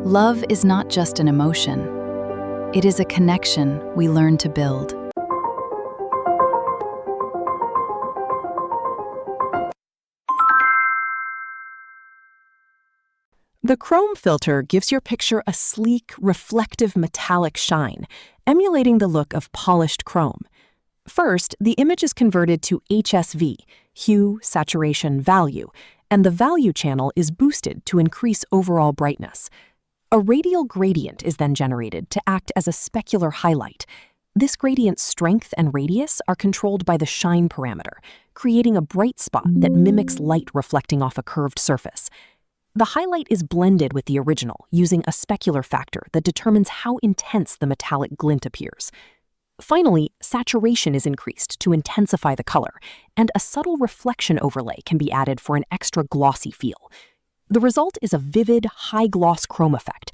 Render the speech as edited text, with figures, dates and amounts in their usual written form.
Love is not just an emotion. It is a connection we learn to build. The chrome filter gives your picture a sleek, reflective metallic shine, emulating the look of polished chrome. First, the image is converted to HSV, hue, saturation, value, and the value channel is boosted to increase overall brightness. A radial gradient is then generated to act as a specular highlight. This gradient's strength and radius are controlled by the shine parameter, creating a bright spot that mimics light reflecting off a curved surface. The highlight is blended with the original using a specular factor that determines how intense the metallic glint appears. Finally, saturation is increased to intensify the color, and a subtle reflection overlay can be added for an extra glossy feel. The result is a vivid, high-gloss chrome effect